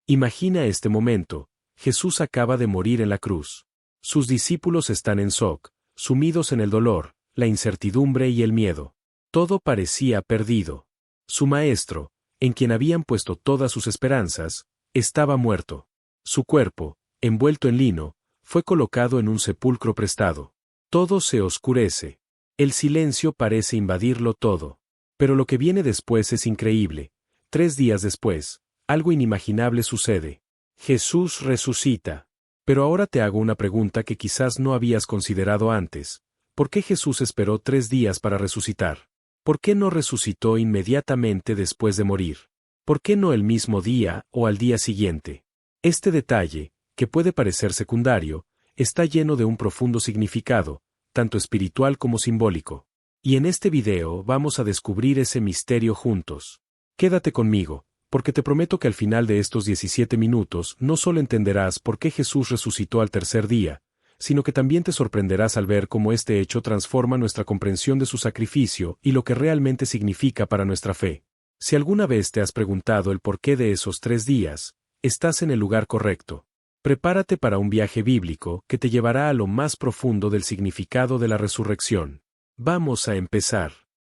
Imagina este momento: Jesús acaba de morir en la cruz. Sus discípulos están en shock, sumidos en el dolor, la incertidumbre y el miedo. Todo parecía perdido. Su maestro, en quien habían puesto todas sus esperanzas, estaba muerto. Su cuerpo, envuelto en lino, fue colocado en un sepulcro prestado. Todo se oscurece. El silencio parece invadirlo todo. Pero lo que viene después es increíble. 3 días después, algo inimaginable sucede. Jesús resucita. Pero ahora te hago una pregunta que quizás no habías considerado antes. ¿Por qué Jesús esperó 3 días para resucitar? ¿Por qué no resucitó inmediatamente después de morir? ¿Por qué no el mismo día o al día siguiente? Este detalle, que puede parecer secundario, está lleno de un profundo significado, tanto espiritual como simbólico. Y en este video vamos a descubrir ese misterio juntos. Quédate conmigo, porque te prometo que al final de estos 17 minutos no solo entenderás por qué Jesús resucitó al tercer día, sino que también te sorprenderás al ver cómo este hecho transforma nuestra comprensión de su sacrificio y lo que realmente significa para nuestra fe. Si alguna vez te has preguntado el porqué de esos 3 días, estás en el lugar correcto. Prepárate para un viaje bíblico que te llevará a lo más profundo del significado de la resurrección. Vamos a empezar.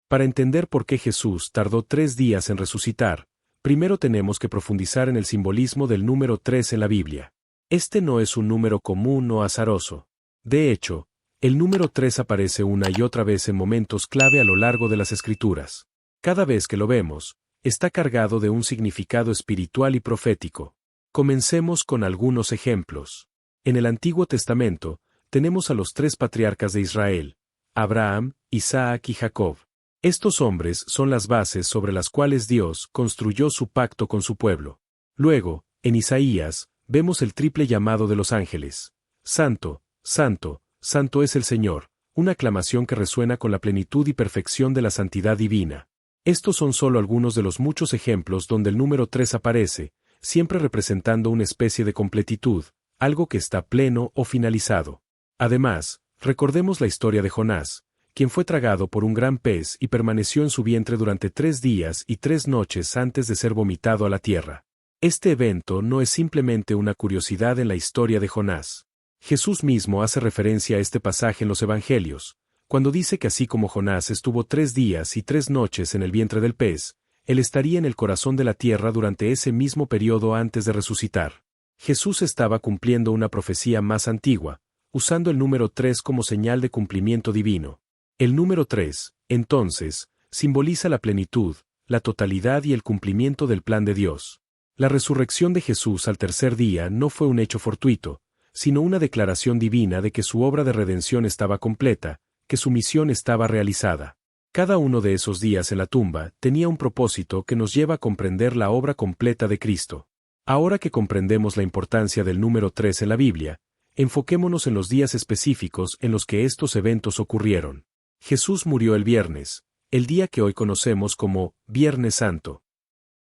Para entender por qué Jesús tardó 3 días en resucitar, primero tenemos que profundizar en el simbolismo del número 3 en la Biblia. Este no es un número común o azaroso. De hecho, el número 3 aparece una y otra vez en momentos clave a lo largo de las Escrituras. Cada vez que lo vemos, está cargado de un significado espiritual y profético. Comencemos con algunos ejemplos. En el Antiguo Testamento, tenemos a los 3 patriarcas de Israel: Abraham, Isaac y Jacob. Estos hombres son las bases sobre las cuales Dios construyó su pacto con su pueblo. Luego, en Isaías, vemos el triple llamado de los ángeles. Santo, santo, santo es el Señor, una aclamación que resuena con la plenitud y perfección de la santidad divina. Estos son solo algunos de los muchos ejemplos donde el número 3 aparece, siempre representando una especie de completitud, algo que está pleno o finalizado. Además, recordemos la historia de Jonás, quien fue tragado por un gran pez y permaneció en su vientre durante 3 días y 3 noches antes de ser vomitado a la tierra. Este evento no es simplemente una curiosidad en la historia de Jonás. Jesús mismo hace referencia a este pasaje en los Evangelios, cuando dice que así como Jonás estuvo 3 días y 3 noches en el vientre del pez, él estaría en el corazón de la tierra durante ese mismo periodo antes de resucitar. Jesús estaba cumpliendo una profecía más antigua, usando el número 3 como señal de cumplimiento divino. El número 3, entonces, simboliza la plenitud, la totalidad y el cumplimiento del plan de Dios. La resurrección de Jesús al tercer día no fue un hecho fortuito, sino una declaración divina de que su obra de redención estaba completa, que su misión estaba realizada. Cada uno de esos días en la tumba tenía un propósito que nos lleva a comprender la obra completa de Cristo. Ahora que comprendemos la importancia del número 3 en la Biblia, enfoquémonos en los días específicos en los que estos eventos ocurrieron. Jesús murió el viernes, el día que hoy conocemos como Viernes Santo.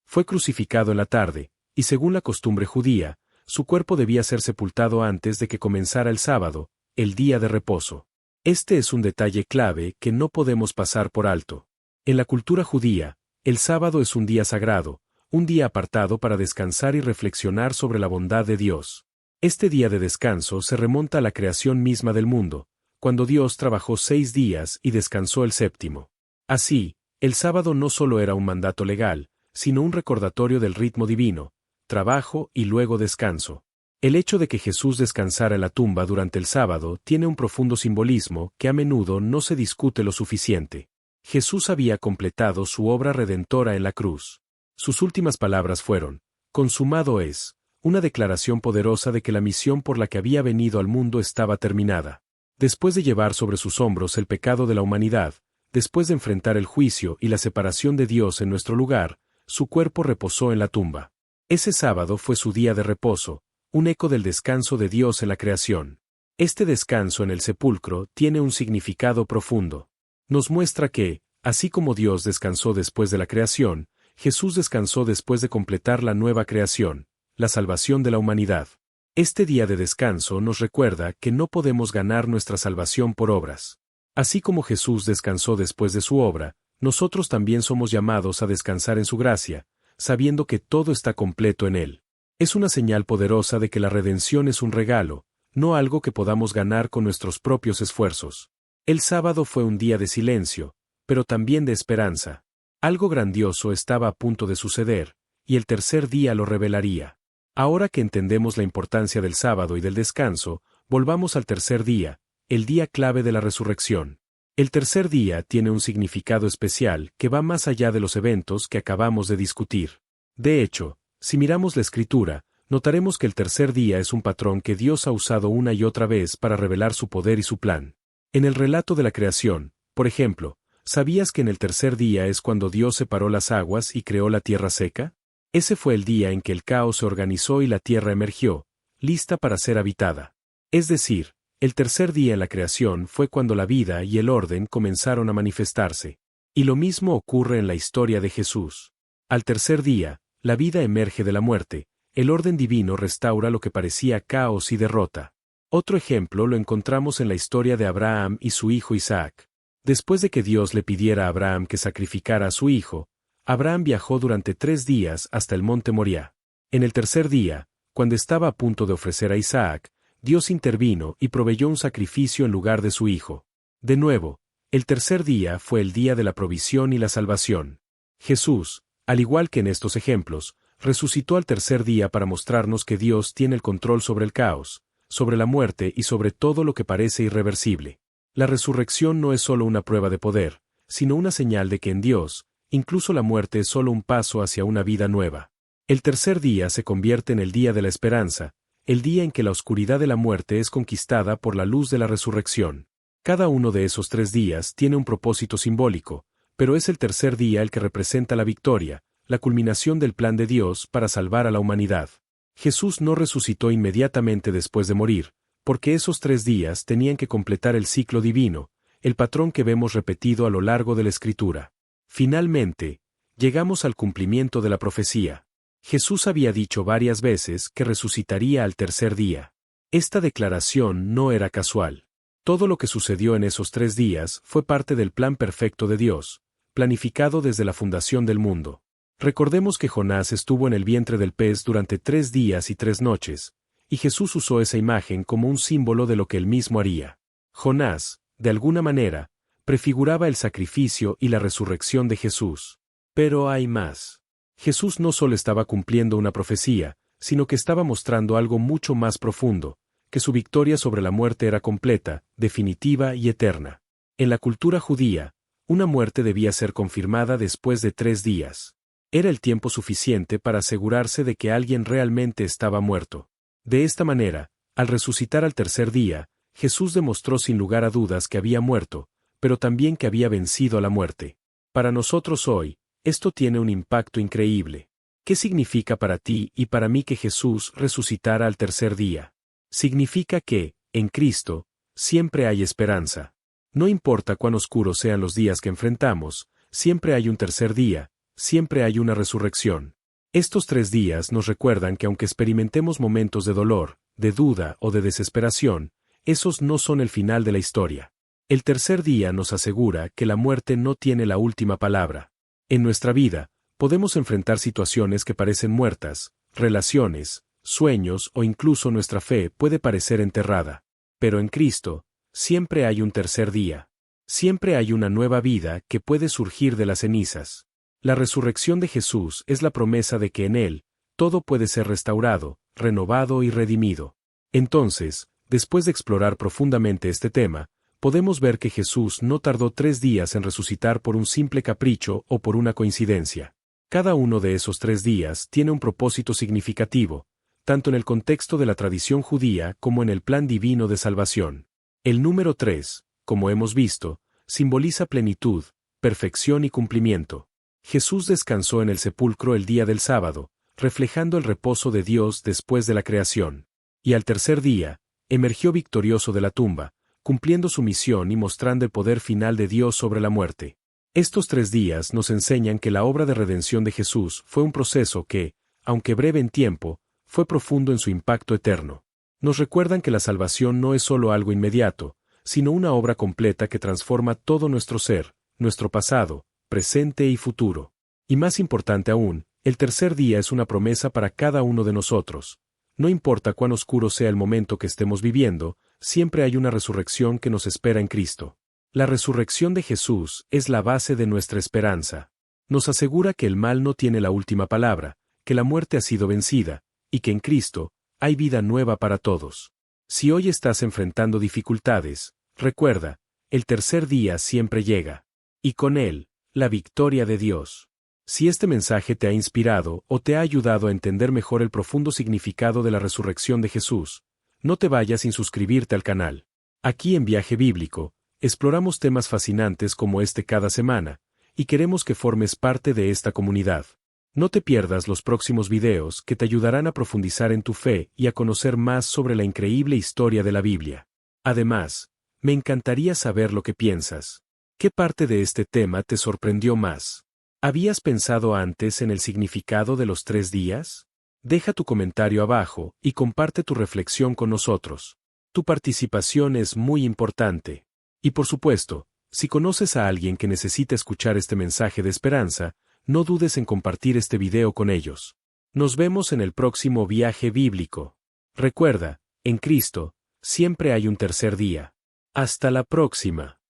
Fue crucificado en la tarde, y según la costumbre judía, su cuerpo debía ser sepultado antes de que comenzara el sábado, el día de reposo. Este es un detalle clave que no podemos pasar por alto. En la cultura judía, el sábado es un día sagrado, un día apartado para descansar y reflexionar sobre la bondad de Dios. Este día de descanso se remonta a la creación misma del mundo, cuando Dios trabajó 6 días y descansó el séptimo. Así, el sábado no solo era un mandato legal, sino un recordatorio del ritmo divino, trabajo y luego descanso. El hecho de que Jesús descansara en la tumba durante el sábado tiene un profundo simbolismo que a menudo no se discute lo suficiente. Jesús había completado su obra redentora en la cruz. Sus últimas palabras fueron: consumado es, una declaración poderosa de que la misión por la que había venido al mundo estaba terminada. Después de llevar sobre sus hombros el pecado de la humanidad, después de enfrentar el juicio y la separación de Dios en nuestro lugar, su cuerpo reposó en la tumba. Ese sábado fue su día de reposo, un eco del descanso de Dios en la creación. Este descanso en el sepulcro tiene un significado profundo. Nos muestra que, así como Dios descansó después de la creación, Jesús descansó después de completar la nueva creación, la salvación de la humanidad. Este día de descanso nos recuerda que no podemos ganar nuestra salvación por obras. Así como Jesús descansó después de su obra, nosotros también somos llamados a descansar en su gracia, sabiendo que todo está completo en Él. Es una señal poderosa de que la redención es un regalo, no algo que podamos ganar con nuestros propios esfuerzos. El sábado fue un día de silencio, pero también de esperanza. Algo grandioso estaba a punto de suceder, y el tercer día lo revelaría. Ahora que entendemos la importancia del sábado y del descanso, volvamos al tercer día, el día clave de la resurrección. El tercer día tiene un significado especial que va más allá de los eventos que acabamos de discutir. De hecho, si miramos la Escritura, notaremos que el tercer día es un patrón que Dios ha usado una y otra vez para revelar su poder y su plan. En el relato de la creación, por ejemplo, ¿sabías que en el tercer día es cuando Dios separó las aguas y creó la tierra seca? Ese fue el día en que el caos se organizó y la tierra emergió, lista para ser habitada. Es decir, el tercer día en la creación fue cuando la vida y el orden comenzaron a manifestarse. Y lo mismo ocurre en la historia de Jesús. Al tercer día, la vida emerge de la muerte, el orden divino restaura lo que parecía caos y derrota. Otro ejemplo lo encontramos en la historia de Abraham y su hijo Isaac. Después de que Dios le pidiera a Abraham que sacrificara a su hijo, Abraham viajó durante 3 días hasta el monte Moriah. En el tercer día, cuando estaba a punto de ofrecer a Isaac, Dios intervino y proveyó un sacrificio en lugar de su hijo. De nuevo, el tercer día fue el día de la provisión y la salvación. Jesús, al igual que en estos ejemplos, resucitó al tercer día para mostrarnos que Dios tiene el control sobre el caos, sobre la muerte y sobre todo lo que parece irreversible. La resurrección no es solo una prueba de poder, sino una señal de que en Dios, incluso la muerte es solo un paso hacia una vida nueva. El tercer día se convierte en el día de la esperanza, el día en que la oscuridad de la muerte es conquistada por la luz de la resurrección. Cada uno de esos 3 días tiene un propósito simbólico, pero es el tercer día el que representa la victoria, la culminación del plan de Dios para salvar a la humanidad. Jesús no resucitó inmediatamente después de morir, porque esos 3 días tenían que completar el ciclo divino, el patrón que vemos repetido a lo largo de la Escritura. Finalmente, llegamos al cumplimiento de la profecía. Jesús había dicho varias veces que resucitaría al tercer día. Esta declaración no era casual. Todo lo que sucedió en esos 3 días fue parte del plan perfecto de Dios, planificado desde la fundación del mundo. Recordemos que Jonás estuvo en el vientre del pez durante 3 días y 3 noches, y Jesús usó esa imagen como un símbolo de lo que él mismo haría. Jonás, de alguna manera, prefiguraba el sacrificio y la resurrección de Jesús. Pero hay más. Jesús no solo estaba cumpliendo una profecía, sino que estaba mostrando algo mucho más profundo, que su victoria sobre la muerte era completa, definitiva y eterna. En la cultura judía, una muerte debía ser confirmada después de 3 días. Era el tiempo suficiente para asegurarse de que alguien realmente estaba muerto. De esta manera, al resucitar al tercer día, Jesús demostró sin lugar a dudas que había muerto, pero también que había vencido a la muerte. Para nosotros hoy, esto tiene un impacto increíble. ¿Qué significa para ti y para mí que Jesús resucitara al tercer día? Significa que, en Cristo, siempre hay esperanza. No importa cuán oscuros sean los días que enfrentamos, siempre hay un tercer día, siempre hay una resurrección. Estos 3 días nos recuerdan que aunque experimentemos momentos de dolor, de duda o de desesperación, esos no son el final de la historia. El tercer día nos asegura que la muerte no tiene la última palabra. En nuestra vida, podemos enfrentar situaciones que parecen muertas, relaciones, sueños o incluso nuestra fe puede parecer enterrada. Pero en Cristo, siempre hay un tercer día. Siempre hay una nueva vida que puede surgir de las cenizas. La resurrección de Jesús es la promesa de que en Él, todo puede ser restaurado, renovado y redimido. Entonces, después de explorar profundamente este tema, podemos ver que Jesús no tardó 3 días en resucitar por un simple capricho o por una coincidencia. Cada uno de esos 3 días tiene un propósito significativo, tanto en el contexto de la tradición judía como en el plan divino de salvación. El número 3, como hemos visto, simboliza plenitud, perfección y cumplimiento. Jesús descansó en el sepulcro el día del sábado, reflejando el reposo de Dios después de la creación. Y al tercer día, emergió victorioso de la tumba, cumpliendo su misión y mostrando el poder final de Dios sobre la muerte. Estos 3 días nos enseñan que la obra de redención de Jesús fue un proceso que, aunque breve en tiempo, fue profundo en su impacto eterno. Nos recuerdan que la salvación no es solo algo inmediato, sino una obra completa que transforma todo nuestro ser, nuestro pasado, presente y futuro. Y más importante aún, El tercer día es una promesa para cada uno de nosotros. No importa cuán oscuro sea el momento que estemos viviendo, siempre hay una resurrección que nos espera en Cristo. La resurrección de Jesús es la base de nuestra esperanza. Nos asegura que el mal no tiene la última palabra, que la muerte ha sido vencida, y que en Cristo hay vida nueva para todos. Si hoy estás enfrentando dificultades, recuerda, el tercer día siempre llega. Y con él, la victoria de Dios. Si este mensaje te ha inspirado o te ha ayudado a entender mejor el profundo significado de la resurrección de Jesús, no te vayas sin suscribirte al canal. Aquí en Viaje Bíblico, exploramos temas fascinantes como este cada semana, y queremos que formes parte de esta comunidad. No te pierdas los próximos videos que te ayudarán a profundizar en tu fe y a conocer más sobre la increíble historia de la Biblia. Además, me encantaría saber lo que piensas. ¿Qué parte de este tema te sorprendió más? ¿Habías pensado antes en el significado de los 3 días? Deja tu comentario abajo y comparte tu reflexión con nosotros. Tu participación es muy importante. Y por supuesto, si conoces a alguien que necesita escuchar este mensaje de esperanza, no dudes en compartir este video con ellos. Nos vemos en el próximo viaje bíblico. Recuerda, en Cristo, siempre hay un tercer día. Hasta la próxima.